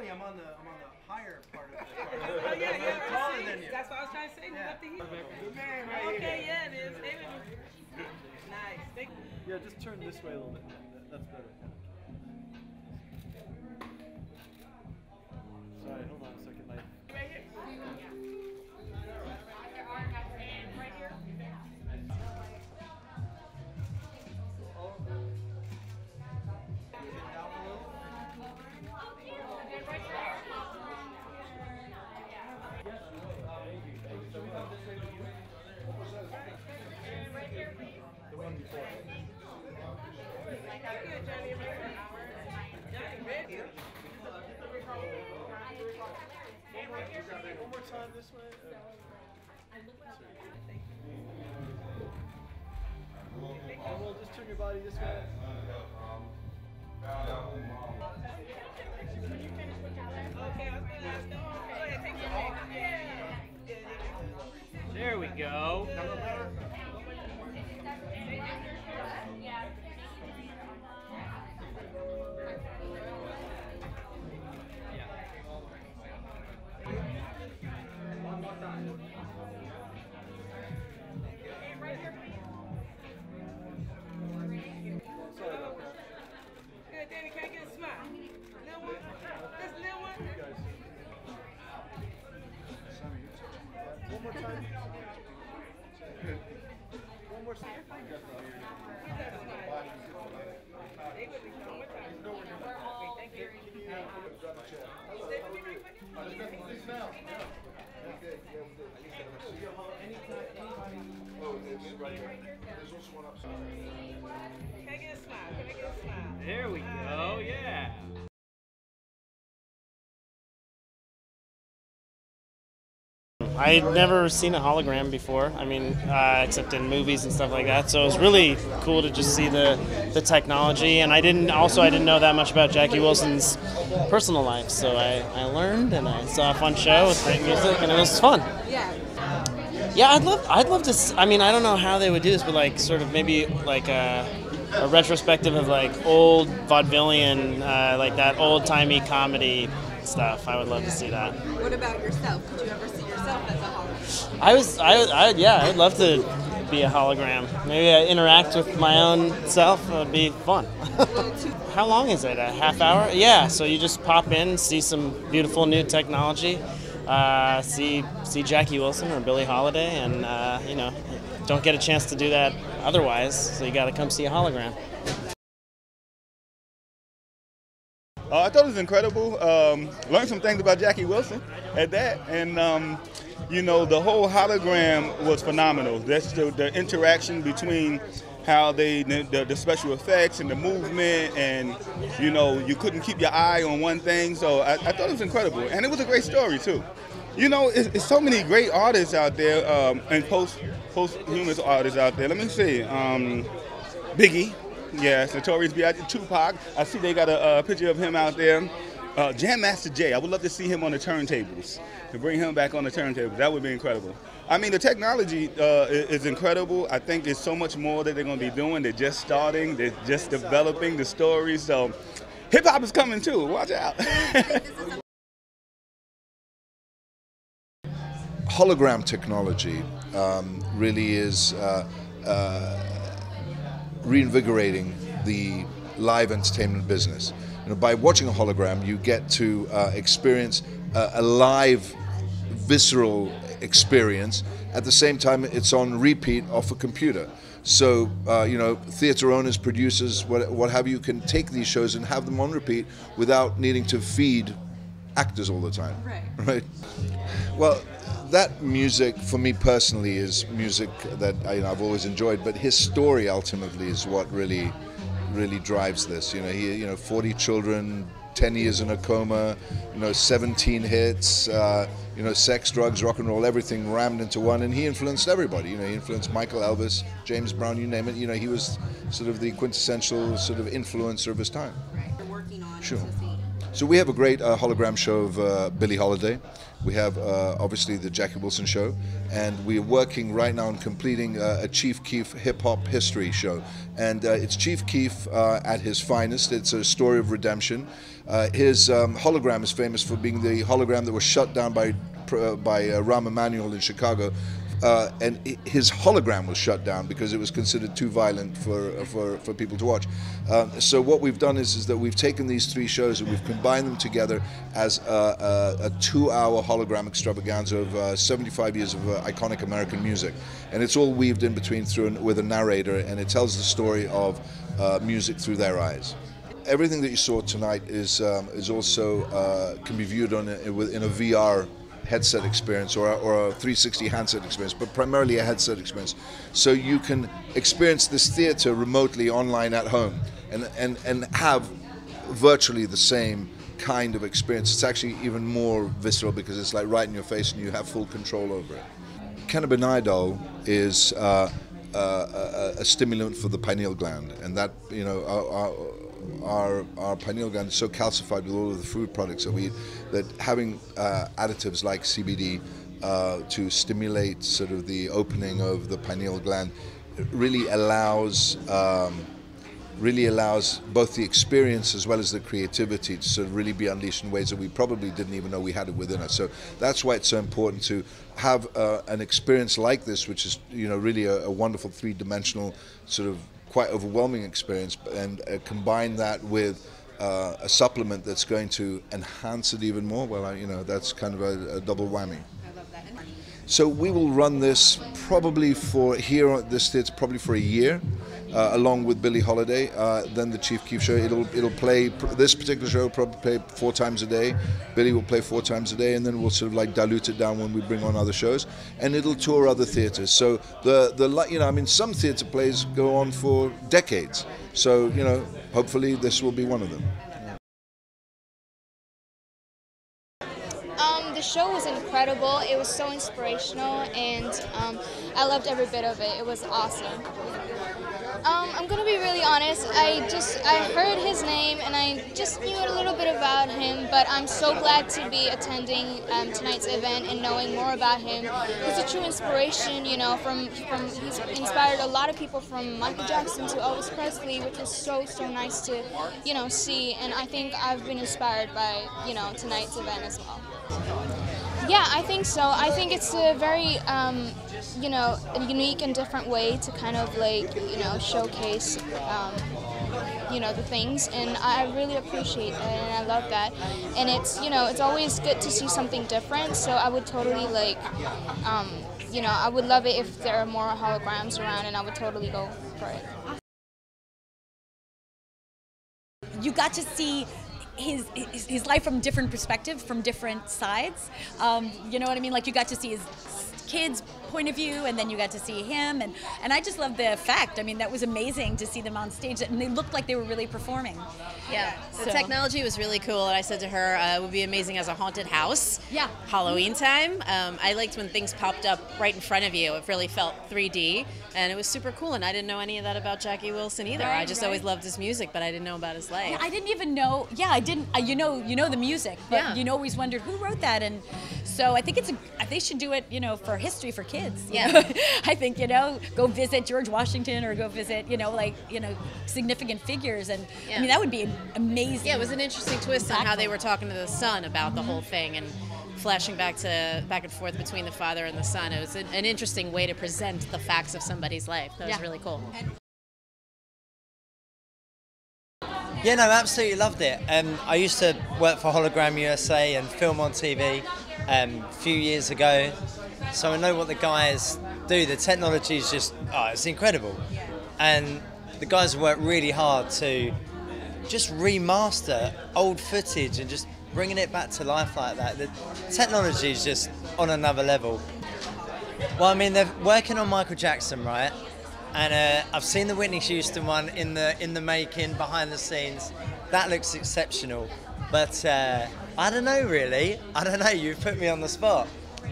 Johnny, I'm on the higher part of it. Oh yeah, yeah. Taller than you. That's what I was trying to say. Yeah. Up to here. Okay, yeah, it is. Nice. Yeah, just turn this way a little bit. That's better. Sorry, hold on a second. Right here. The one before. One more time this way. And we'll just turn your body this way. There we go. Good, Danny, can I get a smile? Little one? This little one? One more time. One more time. Thank you. Can I get a smile? Can I get a smile? There we go. Yeah. I'd never seen a hologram before. I mean, except in movies and stuff like that. So it was really cool to just see the technology. And I didn't know that much about Jackie Wilson's personal life. So I learned, and I saw a fun show with great music, and it was fun. Yeah. Yeah, I'd love to. I mean, I don't know how they would do this, but like sort of maybe like a retrospective of like old vaudevillian, like that old timey comedy stuff. I would love to see that. What about yourself? Could you ever see yourself as a hologram? Yeah, I'd love to be a hologram. Maybe I interact with my own self. It would be fun. How long is it? A half hour? Yeah. So you just pop in, see some beautiful new technology, see Jackie Wilson or Billie Holiday, and you know, don't get a chance to do that otherwise. So you got to come see a hologram. I thought it was incredible. Learned some things about Jackie Wilson at that, and you know, the whole hologram was phenomenal. That's the interaction between how the special effects and the movement, and you know, you couldn't keep your eye on one thing. So I thought it was incredible, and it was a great story too. You know, it's so many great artists out there, and posthumous artists out there. Let me see, Biggie. Yes, Notorious B.I.G., Tupac. I see they got a picture of him out there. Jam Master Jay. I would love to see him on the turntables. To bring him back on the turntables, that would be incredible. I mean, the technology is incredible. I think there's so much more that they're going to be doing. They're just starting. They're just developing the stories. So, hip hop is coming too. Watch out. Hologram technology really is reinvigorating the live entertainment business. You know, by watching a hologram, you get to experience a live, visceral experience. At the same time, it's on repeat off a computer. So, you know, theater owners, producers, what have you, can take these shows and have them on repeat without needing to feed actors all the time. Right? Well, that music, for me personally, is music that I've always enjoyed. But his story ultimately is what really drives this. You know, 40 children, 10 years in a coma, 17 hits, sex, drugs, rock and roll, everything rammed into one. And he influenced everybody. He influenced Michael, Elvis, James Brown, you name it. He was sort of the quintessential sort of influencer of his time. Right. You're working on. Sure. So we have a great hologram show of Billie Holiday. We have obviously the Jackie Wilson show, and we're working right now on completing a Chief Keef hip hop history show. And it's Chief Keef at his finest. It's a story of redemption. His hologram is famous for being the hologram that was shut down by Rahm Emanuel in Chicago. And his hologram was shut down because it was considered too violent for people to watch. So what we've done is that we've taken these 3 shows and we've combined them together as a 2-hour hologram extravaganza of 75 years of iconic American music. And it's all weaved in between with a narrator, and it tells the story of music through their eyes. Everything that you saw tonight is also can be viewed in a VR headset experience or a 360 handset experience, but primarily a headset experience. So you can experience this theater remotely online at home and have virtually the same kind of experience. It's actually even more visceral because it's like right in your face and you have full control over it. Cannabinoidol is a stimulant for the pineal gland, and that, you know, our pineal gland is so calcified with all of the food products that we eat that having additives like CBD to stimulate sort of the opening of the pineal gland really allows both the experience as well as the creativity to sort of really be unleashed in ways that we probably didn't even know we had it within us. So that's why it's so important to have an experience like this, which is, you know, really a wonderful 3-dimensional sort of quite overwhelming experience, and combine that with a supplement that's going to enhance it even more. Well, you know, that's kind of a double whammy. I love that. So we will run this probably for here at this theatre probably for a year, along with Billie Holiday. Then the Chief Keef show. It'll play, this particular show will probably play 4 times a day. Billie will play 4 times a day, and then we'll sort of like dilute it down when we bring on other shows. And it'll tour other theatres. So you know, I mean, some theatre plays go on for decades. So, you know, hopefully this will be one of them. The show was incredible. It was so inspirational, and I loved every bit of it. It was awesome. I'm gonna be really honest. I heard his name and I just knew a little bit about him, but I'm so glad to be attending tonight's event and knowing more about him. He's a true inspiration, you know. He's inspired a lot of people, from Michael Jackson to Elvis Presley, which was so nice to, you know, see. And I think I've been inspired by, you know, tonight's event as well. Yeah, I think so. I think it's a very, you know, a unique and different way to kind of like, you know, showcase, you know, the things, and I really appreciate it, and I love that. And it's, you know, it's always good to see something different, so I would totally like, you know, I would love it if there are more holograms around, and I would totally go for it. You got to see his life from different perspectives, from different sides. You know what I mean? Like, you got to see his kids' point of view, and then you got to see him, and I just love the effect. I mean, that was amazing to see them on stage, and they looked like they were really performing. Yeah, the technology was really cool, and I said to her, it would be amazing as a haunted house. Yeah. Halloween time. I liked when things popped up right in front of you. It really felt 3D, and it was super cool, and I didn't know any of that about Jackie Wilson either. I just always loved his music, but I didn't know about his life. Yeah, I didn't even know. Yeah, I didn't. You know the music, but you always wondered who wrote that, and so I think they should do it, you know, for history for kids. Yeah. I think, you know, go visit George Washington, or go visit, you know, like, you know, significant figures, and I mean, that would be amazing. Yeah, it was an interesting twist on how they were talking to the son about the whole thing, and flashing back and forth between the father and the son. It was an interesting way to present the facts of somebody's life. That was really cool. Yeah, no, absolutely loved it. I used to work for Hologram USA and film on TV a few years ago, so I know what the guys do. The technology is just, it's incredible. And the guys work really hard to just remaster old footage and just bringing it back to life like that. The technology is just on another level. Well, I mean, they're working on Michael Jackson, right? And I've seen the Whitney Houston one in the making, behind the scenes. That looks exceptional. But I don't know, really. I don't know. You've put me on the spot.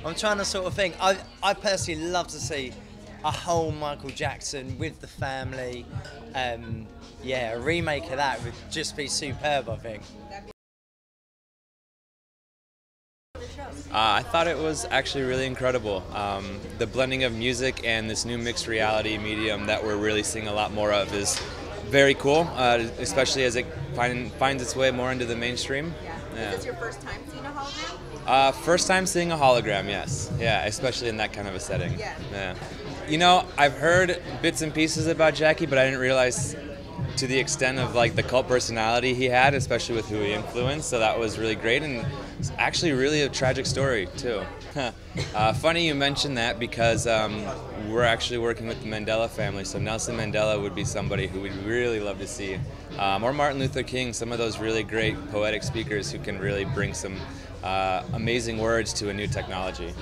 I'm trying to sort of think. I personally love to see a whole Michael Jackson with the family. Yeah, a remake of that would just be superb, I think. I thought it was actually really incredible. The blending of music and this new mixed reality medium that we're really seeing a lot more of is very cool, especially as it finds its way more into the mainstream. Yeah. Is this your first time seeing a hologram? First time seeing a hologram, yes. Yeah, especially in that kind of a setting. Yeah. You know, I've heard bits and pieces about Jackie, but I didn't realize to the extent of like the cult personality he had, especially with who he influenced. So that was really great, and it's actually really a tragic story too. Funny you mentioned that because we're actually working with the Mandela family. So Nelson Mandela would be somebody who we'd really love to see, or Martin Luther King. Some of those really great poetic speakers who can really bring some amazing words to a new technology.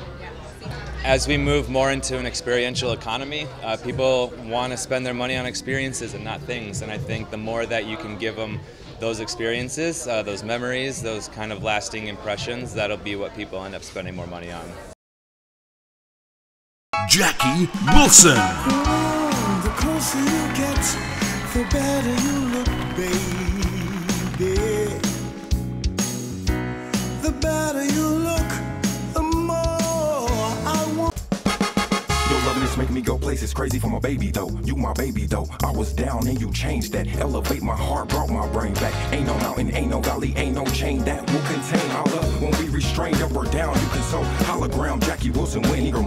As we move more into an experiential economy, people want to spend their money on experiences and not things. And I think the more that you can give them those experiences, those memories, those kind of lasting impressions, that'll be what people end up spending more money on. Jackie Wilson. The closer you get, the better you look, baby. The better you look, the more I want. Your loving is making me go places crazy for my baby though. You my baby though. I was down and you changed that. Elevate my heart, brought my brain back. Ain't no mountain, ain't no valley, ain't no chain that will contain our love. When we restrained up or down, you console. Hologram, Jackie Wilson, when go.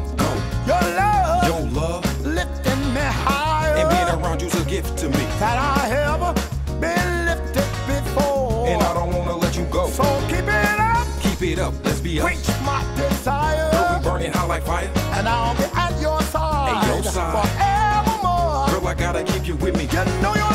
Your love, lifting me higher. And being around you's a gift to me. That I have been lifted before. And I don't wanna let you go. So keep it up. Keep it up, let's be up. Reach my desire. Girl, we burning hot like fire. And I'll be at your side. At your side. Forevermore. Girl, I gotta keep you with me. You know you're